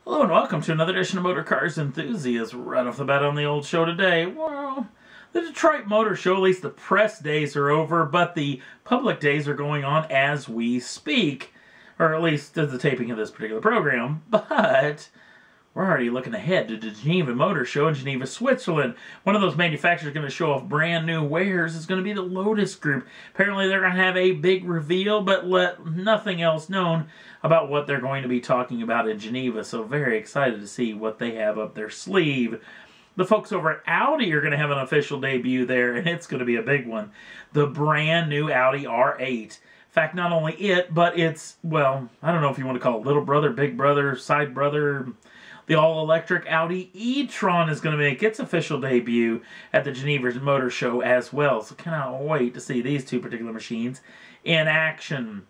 Hello and welcome to another edition of Motor Cars Enthusiasts. Right off the bat on the old show today, well, the Detroit Motor Show, at least the press days are over, but the public days are going on as we speak. Or at least as the taping of this particular program. But we're already looking ahead to the Geneva Motor Show in Geneva, Switzerland. One of those manufacturers going to show off brand new wares is going to be the Lotus Group. Apparently they're going to have a big reveal, but let nothing else known about what they're going to be talking about in Geneva. So very excited to see what they have up their sleeve. The folks over at Audi are going to have an official debut there, and it's going to be a big one. The brand new Audi R8. In fact, not only it, but it's, well, I don't know if you want to call it little brother, big brother, side brother. The all-electric Audi e-tron is going to make its official debut at the Geneva Motor Show as well. So cannot wait to see these two particular machines in action.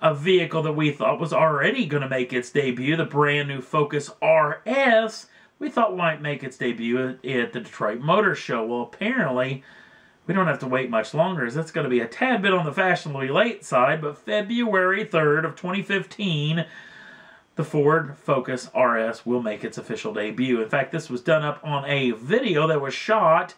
A vehicle that we thought was already going to make its debut, the brand new Focus RS, we thought might make its debut at the Detroit Motor Show. Well, apparently, we don't have to wait much longer, as it's going to be a tad bit on the fashionably late side, but February 3rd of 2015, the Ford Focus RS will make its official debut. In fact, this was done up on a video that was shot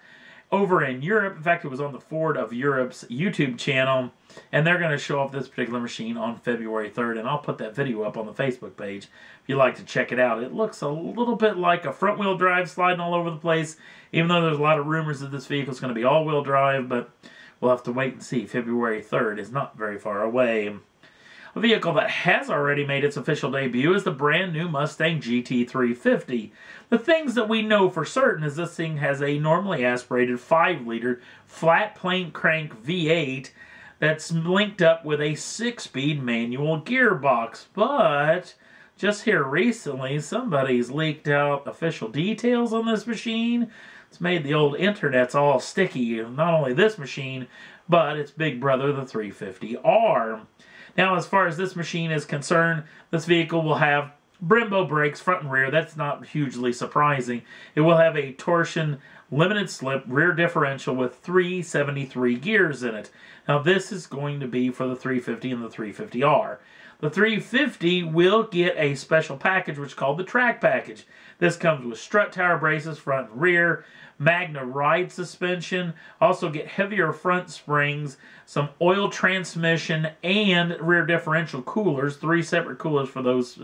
over in Europe. In fact, it was on the Ford of Europe's YouTube channel, and they're going to show off this particular machine on February 3rd, and I'll put that video up on the Facebook page if you'd like to check it out. It looks a little bit like a front-wheel drive sliding all over the place, even though there's a lot of rumors that this vehicle is going to be all-wheel drive, but we'll have to wait and see. February 3rd is not very far away. A vehicle that has already made its official debut is the brand new Mustang GT350. The things that we know for certain is this thing has a normally aspirated 5-liter flat plane crank V8 that's linked up with a 6-speed manual gearbox. But just here recently, somebody's leaked out official details on this machine. It's made the old internets all sticky. Not only this machine, but its big brother, the 350R. Now, as far as this machine is concerned, this vehicle will have Brembo brakes front and rear. That's not hugely surprising. It will have a torsion limited slip rear differential with 373 gears in it. Now, this is going to be for the 350 and the 350R. The 350 will get a special package which is called the track package. This comes with strut tower braces front and rear, Magna ride suspension, also get heavier front springs, some oil transmission, and rear differential coolers, 3 separate coolers for those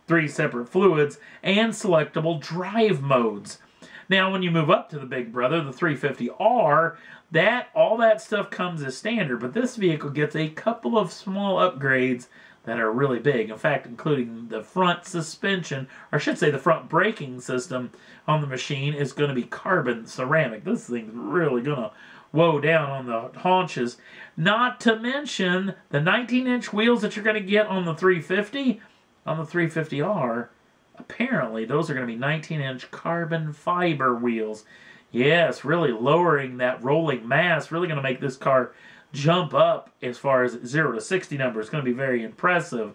3 separate fluids, and selectable drive modes. Now, when you move up to the big brother, the 350R, all that stuff comes as standard, but this vehicle gets a couple of small upgrades that are really big. In fact, including the front suspension, or I should say the front braking system on the machine is going to be carbon ceramic. This thing's really going to woe down on the haunches. Not to mention the 19-inch wheels that you're going to get on the 350, on the 350R. Apparently, those are going to be 19-inch carbon fiber wheels. Yes, really lowering that rolling mass, really going to make this car jump up as far as 0 to 60 number. It's going to be very impressive.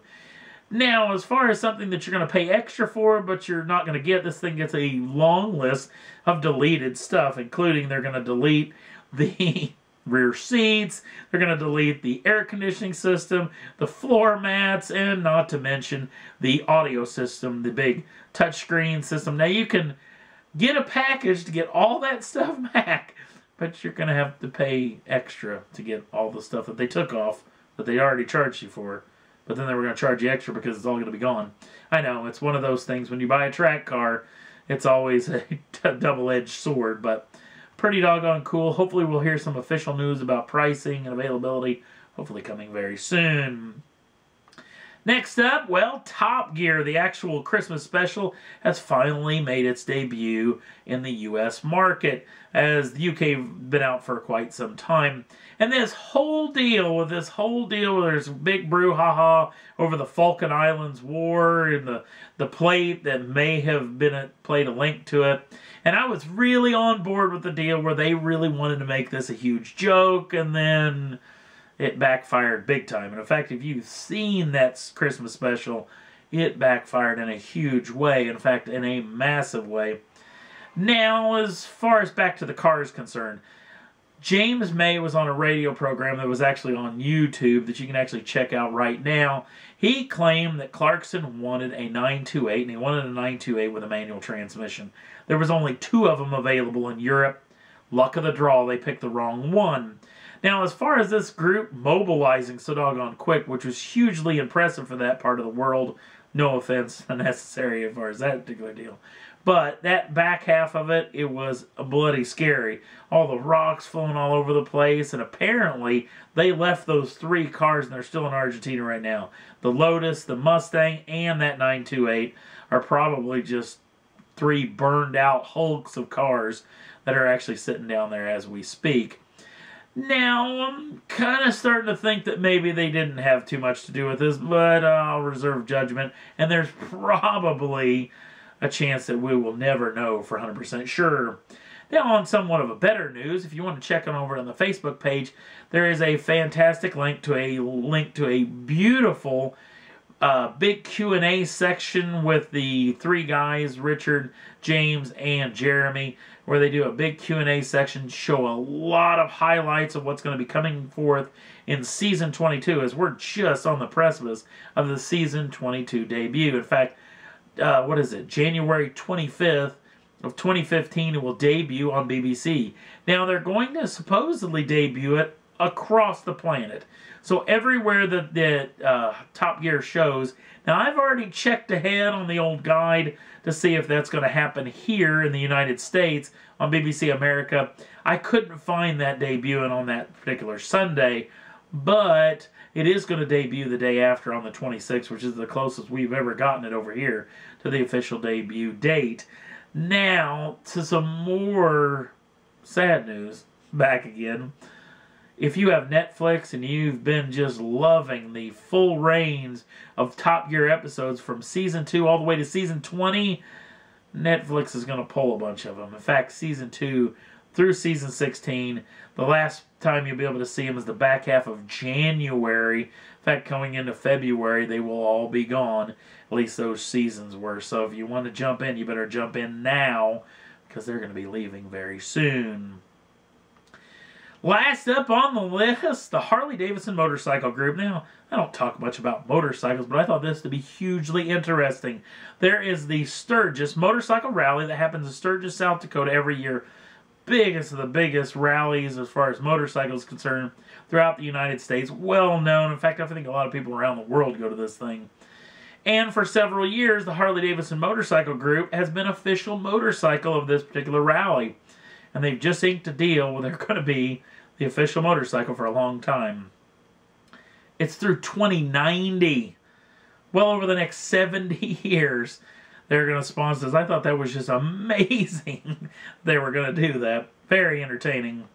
Now, as far as something that you're going to pay extra for, but you're not going to get, this thing gets a long list of deleted stuff, including they're going to delete the rear seats, they're going to delete the air conditioning system, the floor mats, and not to mention the audio system, the big touchscreen system. Now, you can get a package to get all that stuff back, but you're going to have to pay extra to get all the stuff that they took off that they already charged you for. But then they were going to charge you extra because it's all going to be gone. I know, it's one of those things. When you buy a track car, it's always a double-edged sword, but pretty doggone cool. Hopefully we'll hear some official news about pricing and availability, hopefully coming very soon. Next up, well, Top Gear, the actual Christmas special, has finally made its debut in the U.S. market, as the UK have been out for quite some time. And this whole deal, there's big brouhaha over the Falkland Islands War and the plate that may have been played a link to it. And I was really on board with the deal where they really wanted to make this a huge joke, and then it backfired big time. And in fact, if you've seen that Christmas special, it backfired in a huge way. In fact, in a massive way. Now, as far as back to the car is concerned, James May was on a radio program that was actually on YouTube that you can actually check out right now. He claimed that Clarkson wanted a 928, and he wanted a 928 with a manual transmission. There was only 2 of them available in Europe. Luck of the draw, they picked the wrong one. Now, as far as this group mobilizing so doggone quick, which was hugely impressive for that part of the world, no offense necessary as far as that particular deal. But that back half of it, it was bloody scary. All the rocks flowing all over the place, and apparently they left those 3 cars, and they're still in Argentina right now. The Lotus, the Mustang, and that 928 are probably just 3 burned out hulks of cars that are actually sitting down there as we speak. Now, I'm kind of starting to think that maybe they didn't have too much to do with this, but I'll reserve judgment, and there's probably a chance that we will never know for 100% sure. Now, on somewhat of a better news, if you want to check on over on the Facebook page, there is a fantastic link to a beautiful big Q&A section with the 3 guys, Richard, James, and Jeremy, where they do a big Q&A section, show a lot of highlights of what's going to be coming forth in Season 22, as we're just on the precipice of the Season 22 debut. In fact, what is it, January 25th of 2015, it will debut on BBC. Now, they're going to supposedly debut it across the planet. So everywhere that Top Gear shows. Now, I've already checked ahead on the old guide to see if that's going to happen here in the United States on BBC America. I couldn't find that debuting on that particular Sunday, but it is going to debut the day after on the 26th, which is the closest we've ever gotten it over here to the official debut date. Now, to some more sad news, back again. If you have Netflix and you've been just loving the full reigns of Top Gear episodes from Season 2 all the way to Season 20, Netflix is going to pull a bunch of them. In fact, Season 2 through Season 16, the last time you'll be able to see them is the back half of January. In fact, coming into February, they will all be gone. At least those seasons were. So if you want to jump in, you better jump in now, because they're going to be leaving very soon. Last up on the list, the Harley-Davidson motorcycle group. Now, I don't talk much about motorcycles, but I thought this to be hugely interesting. There is the Sturgis motorcycle rally that happens in Sturgis, South Dakota every year. Biggest of the biggest rallies as far as motorcycles concerned throughout the United States. Well known. In fact, I think a lot of people around the world go to this thing. And for several years, the Harley-Davidson motorcycle group has been official motorcycle of this particular rally. And they've just inked a deal where they're going to be the official motorcycle for a long time. It's through 2090. Well over the next 70 years, they're going to sponsor this. I thought that was just amazing they were going to do that. Very entertaining.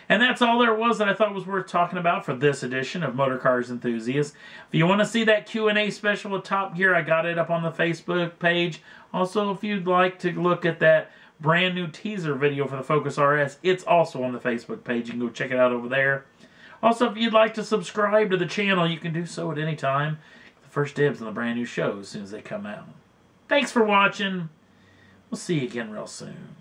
And that's all there was that I thought was worth talking about for this edition of Motor Cars Enthusiasts. If you want to see that Q&A special with Top Gear, I got it up on the Facebook page. Also, if you'd like to look at that brand new teaser video for the Focus RS, it's also on the Facebook page. You can go check it out over there. Also, if you'd like to subscribe to the channel, you can do so at any time. The first dibs on the brand new shows as soon as they come out. Thanks for watching. We'll see you again real soon.